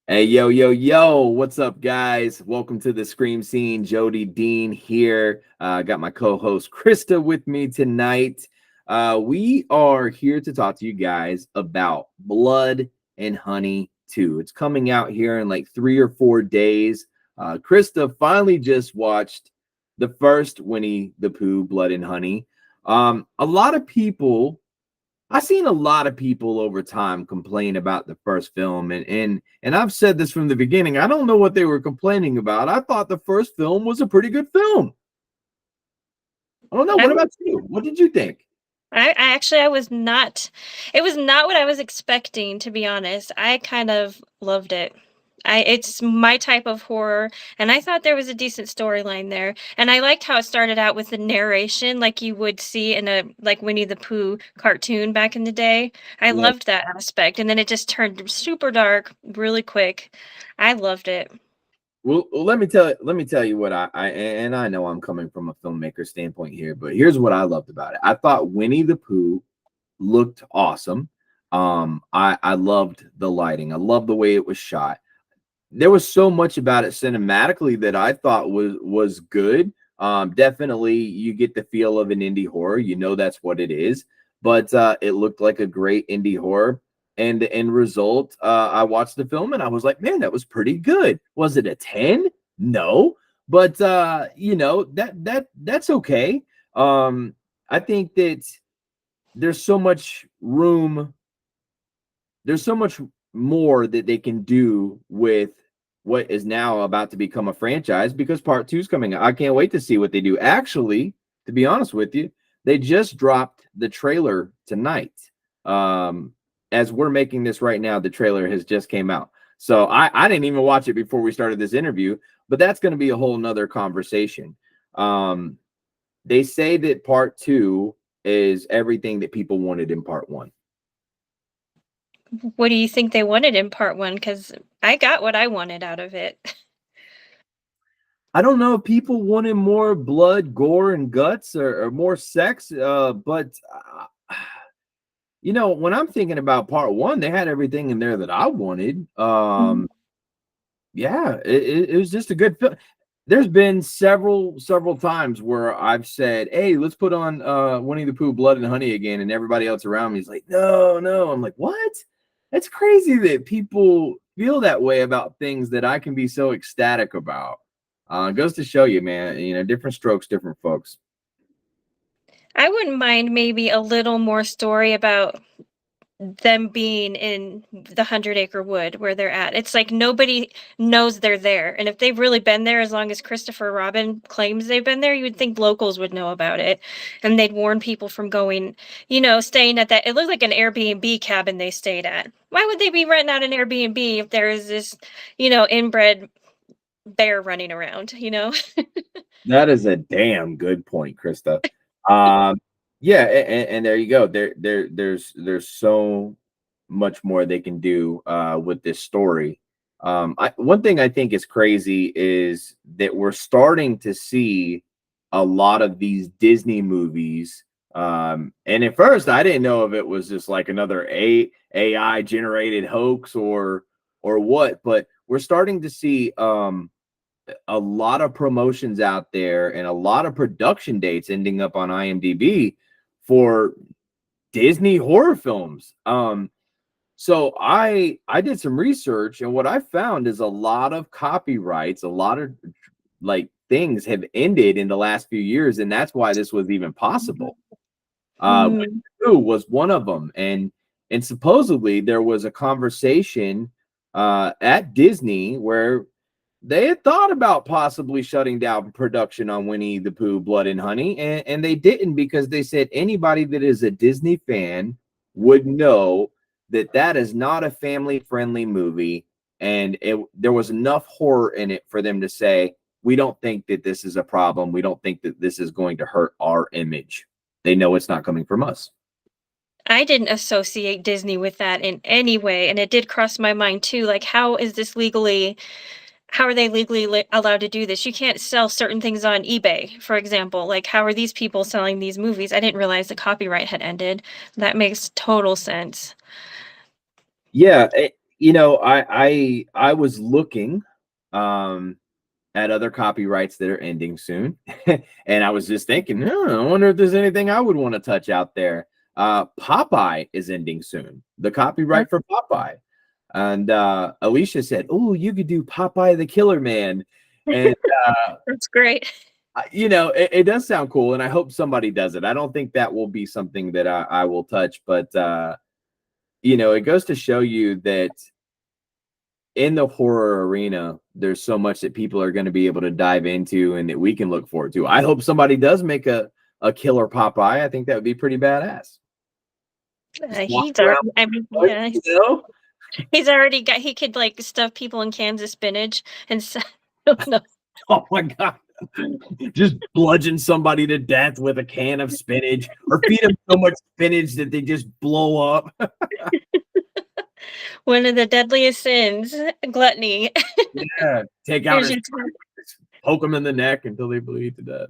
Hey, yo, yo, yo, what's up, guys? Welcome to the Scream Scene. Jody Dean here. Got my co host Krista with me tonight. We are here to talk to you guys about Blood and Honey 2. It's coming out here in like 3 or 4 days. Krista finally just watched the first Winnie the Pooh, Blood and Honey. A lot of people I've seen a lot of people over time complain about the first film, and I've said this from the beginning. I don't know what they were complaining about. I thought the first film was a pretty good film. I don't know. I What was about you? What did you think? I was not it was not what I was expecting, to be honest. I kind of loved it. It's my type of horror, and I thought there was a decent storyline there. And I liked how it started out with the narration like you would see in a like Winnie the Pooh cartoon back in the day. I Yeah. loved that aspect, and then it just turned super dark really quick. I loved it. Well, let me tell you what and I know I'm coming from a filmmaker standpoint here, but here's what I loved about it. I thought Winnie the Pooh looked awesome. I loved the lighting. I loved the way it was shot. There was so much about it cinematically that I thought was good. Definitely, you get the feel of an indie horror. You know that's what it is. But it looked like a great indie horror. And the end result, I watched the film and I was like, man, that was pretty good. Was it a 10? No, but that's okay. I think that there's so much room there's so much more that they can do with what is now about to become a franchise because part two is coming out. I can't wait to see what they do. Actually, to be honest with you, they just dropped the trailer tonight. Um, as we're making this right now, the trailer has just came out. So I didn't even watch it before we started this interview, but that's going to be a whole nother conversation. Um, they say that part two is everything that people wanted in part one. What do you think they wanted in part 1? Because I got what I wanted out of it. I don't know if people wanted more blood, gore, and guts or more sex, but when I'm thinking about part one, they had everything in there that I wanted. Yeah, it was just a good film. There's been several times where I've said, "Hey, let's put on Winnie the Pooh, Blood and Honey again," and everybody else around me is like, "No, no." I'm like, "What?" It's crazy that people feel that way about things that I can be so ecstatic about. It goes to show you, man. Different strokes, different folks. I wouldn't mind maybe a little more story about them being in the 100 Acre Wood where they're at. It's like nobody knows they're there. And if they've really been there as long as Christopher Robin claims they've been there, you would think locals would know about it. And they'd warn people from going, staying at that. It looked like an Airbnb cabin they stayed at. Why would they be renting out an Airbnb if there is this, inbred bear running around? That is a damn good point, Krista. Um, yeah, and there you go. There's so much more they can do with this story. One thing I think is crazy is that we're starting to see a lot of these Disney movies. And at first, I didn't know if it was just like another AI generated hoax or what, but we're starting to see a lot of promotions out there and a lot of production dates ending up on IMDb for Disney horror films. So I did some research, and what I found is a lot of copyrights, a lot of like things have ended in the last few years, and that's why this was even possible. Mm. Who was one of them, and supposedly there was a conversation at Disney where they had thought about possibly shutting down production on Winnie the Pooh, Blood and Honey, and they didn't because they said anybody that is a Disney fan would know that that is not a family friendly movie, and there was enough horror in it for them to say, we don't think that this is a problem. We don't think that this is going to hurt our image. They know it's not coming from us. I didn't associate Disney with that in any way, and it did cross my mind too, like, how are they legally allowed to do this? You can't sell certain things on eBay, for example. Like, how are these people selling these movies? I didn't realize the copyright had ended. That makes total sense. Yeah, I was looking at other copyrights that are ending soon, and I was just thinking, I wonder if there's anything I would want to touch out there. Popeye is ending soon. The copyright for Popeye. And Alicia said, "Oh, you could do Popeye the Killer Man," and That's great. it does sound cool, and I hope somebody does it. I don't think that will be something that I will touch, but it goes to show you that in the horror arena, there's so much that people are going to be able to dive into and that we can look forward to. I hope somebody does make a killer Popeye. I think that would be pretty badass. He's already, I mean, yeah, he's already got, he could like stuff people in cans of spinach and so, no. Oh my God. Just bludgeon somebody to death with a can of spinach or feed them so much spinach that they just blow up. One of the deadliest sins, gluttony. Yeah, take out his, poke them in the neck until they bleed to death.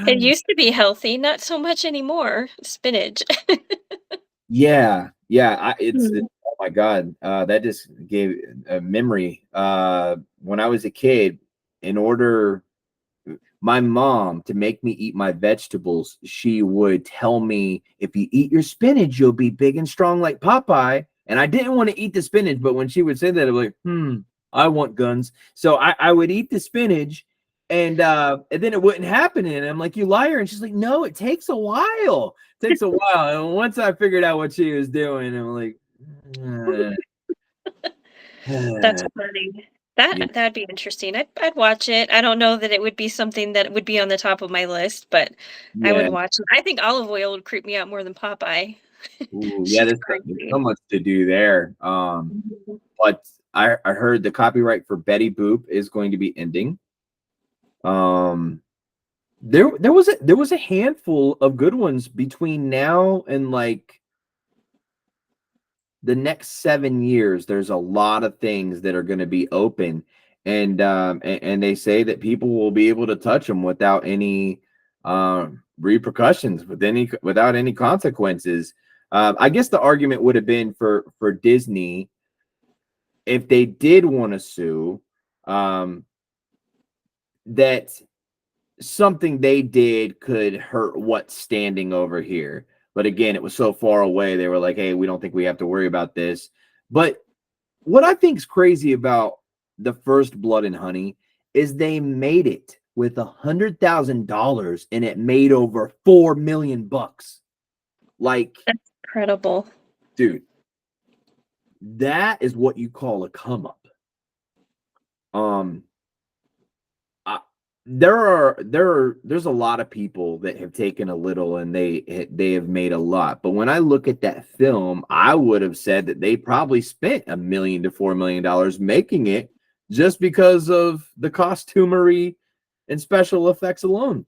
It used to be healthy, not so much anymore. Spinach. Yeah, it's oh my God, that just gave a memory. When I was a kid, in order my mom to make me eat my vegetables, she would tell me, if you eat your spinach, you'll be big and strong like Popeye. And I didn't want to eat the spinach, but when she would say that, I'm like, I want guns. So I would eat the spinach, and then it wouldn't happen. And I'm like, you liar. And she's like, no, it takes a while. It takes a while. And once I figured out what she was doing, I'm like, That's funny. That'd be interesting. I'd watch it. I don't know that it would be something that would be on the top of my list, but I would yeah. watch it. I think olive oil would creep me out more than Popeye. Ooh, yeah, She's there's crazy. so much to do there. But I heard the copyright for Betty Boop is going to be ending. There was a handful of good ones between now and like the next 7 years. There's a lot of things that are going to be open, and they say that people will be able to touch them without any repercussions, without any consequences. I guess the argument would have been for Disney, if they did want to sue, that something they did could hurt what's standing over here. But again, it was so far away. They were like, hey, we don't think we have to worry about this. But what I think is crazy about the first Blood and Honey is they made it with $100,000 and it made over $4 million. Like, That's incredible. dude, that is what you call a come up. There's a lot of people that have taken a little and they have made a lot. But when I look at that film, I would have said that they probably spent $1 million to $4 million making it, just because of the costumery and special effects alone.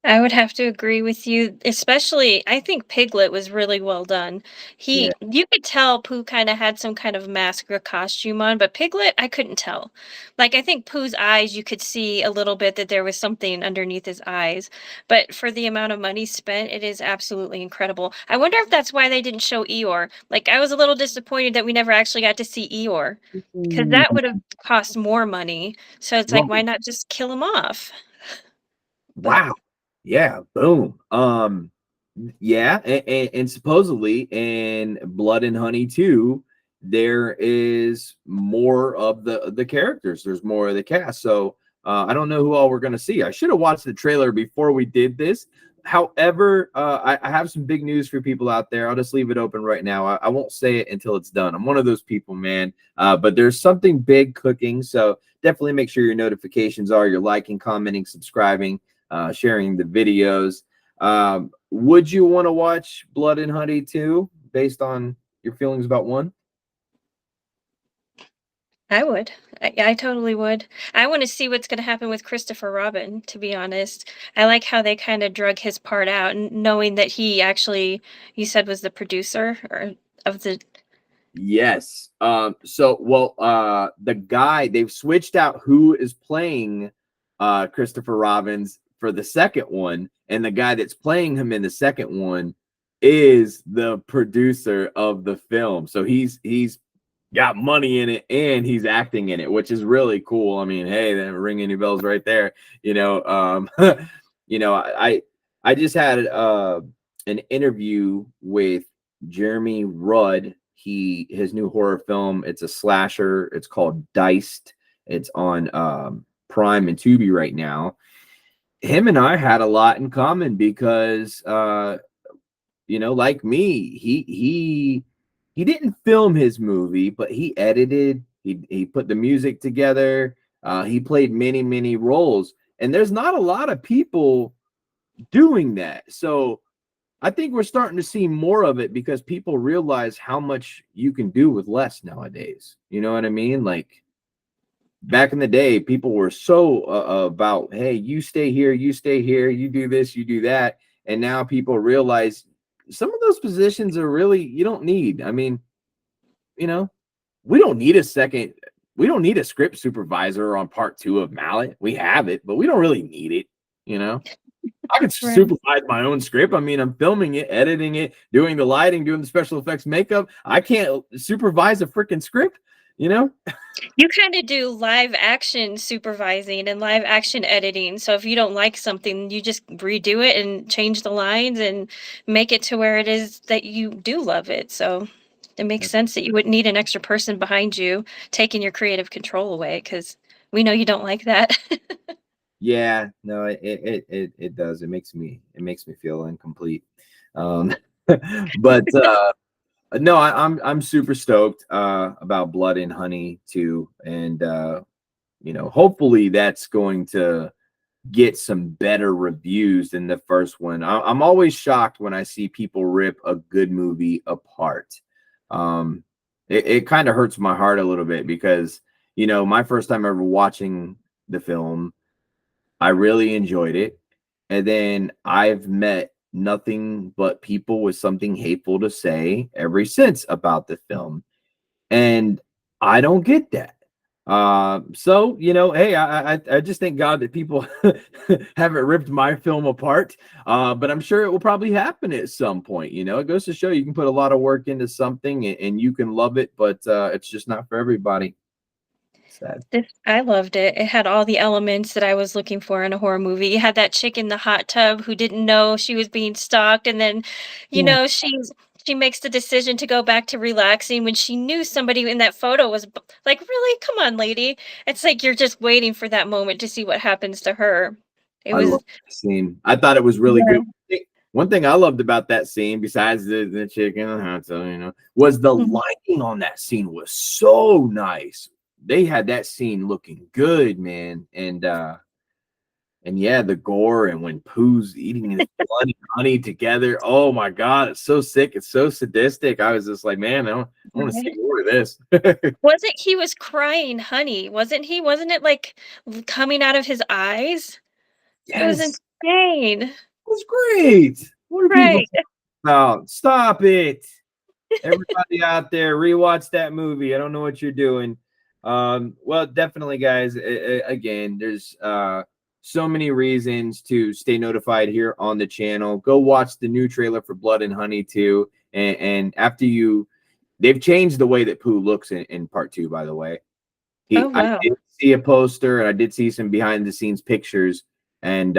I would have to agree with you, especially I think Piglet was really well done. Yeah. You could tell Pooh kind of had some kind of mask or costume on, but Piglet, I couldn't tell. Like I think Pooh's eyes, you could see a little bit that there was something underneath his eyes. But for the amount of money spent, it is absolutely incredible. I wonder if that's why they didn't show Eeyore. Like I was a little disappointed that we never actually got to see Eeyore, because that would have cost more money. So it's like, why not just kill him off? But Wow. Yeah, boom. Yeah, and supposedly in Blood and Honey 2, there is more of the characters. There's more of the cast. So I don't know who all we're gonna see. I should have watched the trailer before we did this. However, I have some big news for people out there. I'll just leave it open right now. I won't say it until it's done. I'm one of those people, man. But there's something big cooking. So definitely make sure your notifications are, you're liking, commenting, subscribing, sharing the videos. Would you want to watch Blood and Honey 2 based on your feelings about 1? I would. I totally would. I want to see what's going to happen with Christopher Robin, to be honest. I like how they kind of drug his part out, and knowing that he actually, you said, was the producer or of the. Yes. The guy, they've switched out who is playing Christopher Robbins for the second one, and the guy that's playing him in the second one is the producer of the film. So he's got money in it and he's acting in it, which is really cool. I mean, hey, that ring any bells right there. You know, I just had an interview with Jeremy Rudd. His new horror film, it's a slasher. It's called Diced. It's on Prime and Tubi right now. Him and I had a lot in common because like me, he didn't film his movie, but he edited, he put the music together, he played many roles, and there's not a lot of people doing that. So I think we're starting to see more of it because people realize how much you can do with less nowadays. You know what I mean? Like back in the day, people were so about, hey, you stay here, you do this, you do that. And now people realize some of those positions are really, you don't need. I mean, we don't need we don't need a script supervisor on part 2 of Mallet. We have it, but we don't really need it. I could Right. supervise my own script. I mean, I'm filming it, editing it, doing the lighting, doing the special effects, makeup. I can't supervise a freaking script, You kinda do live action supervising and live action editing, so if you don't like something, you just redo it and change the lines and make it to where it is that you do love it, so it makes sense that you wouldn't need an extra person behind you taking your creative control away, because we know you don't like that. Yeah, no, it does. It makes me feel incomplete. Um, but no, I'm super stoked about Blood and Honey too, and hopefully that's going to get some better reviews than the first one. I'm always shocked when I see people rip a good movie apart. Um, it kind of hurts my heart a little bit because my first time ever watching the film, I really enjoyed it. And then I've met nothing but people with something hateful to say ever since about the film. And I don't get that. So hey, I just thank God that people haven't ripped my film apart. But I'm sure it will probably happen at some point. It goes to show you can put a lot of work into something and you can love it, but it's just not for everybody. Sad. I loved it. It had all the elements that I was looking for in a horror movie. You had that chick in the hot tub who didn't know she was being stalked, and then, Yeah. she makes the decision to go back to relaxing when she knew somebody in that photo was like, really? Come on, lady. It's like you're just waiting for that moment to see what happens to her. It I love was that scene. I thought it was really yeah. good. One thing I loved about that scene, besides the chicken and hot tub, was the Mhm. lighting on that scene was so nice. They had that scene looking good, man. And yeah, the gore and when Pooh's eating his blood and honey together. Oh my god, it's so sick. It's so sadistic. I was just like, man, I want to see Right? more of this. Wasn't he was crying honey, wasn't he? Wasn't it like coming out of his eyes? It was Yes, insane. it was great. What are people Right. talking about? Stop it. Everybody out there, rewatch that movie. I don't know what you're doing. Well, definitely, guys. Again, there's so many reasons to stay notified here on the channel. Go watch the new trailer for Blood and Honey too. And after they've changed the way that Pooh looks in part 2. By the way, Oh, I wow. did see a poster and I did see some behind the scenes pictures, and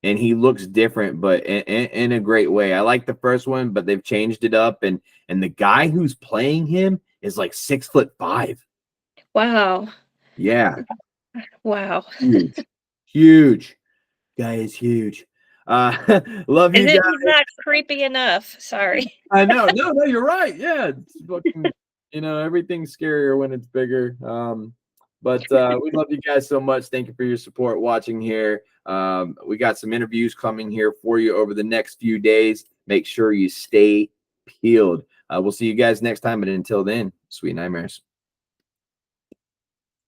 he looks different, but in a great way. I like the first one, but they've changed it up, and the guy who's playing him is like 6'5". Wow. Yeah, Wow. huge, huge. Guy is huge. Love Is you it guys. he's not creepy enough, sorry. I know. No, no, you're right. Yeah, it's fucking, everything's scarier when it's bigger. But we love you guys so much. Thank you for your support watching here. We got some interviews coming here for you over the next few days. Make sure you stay peeled. We'll see you guys next time. But until then, sweet nightmares.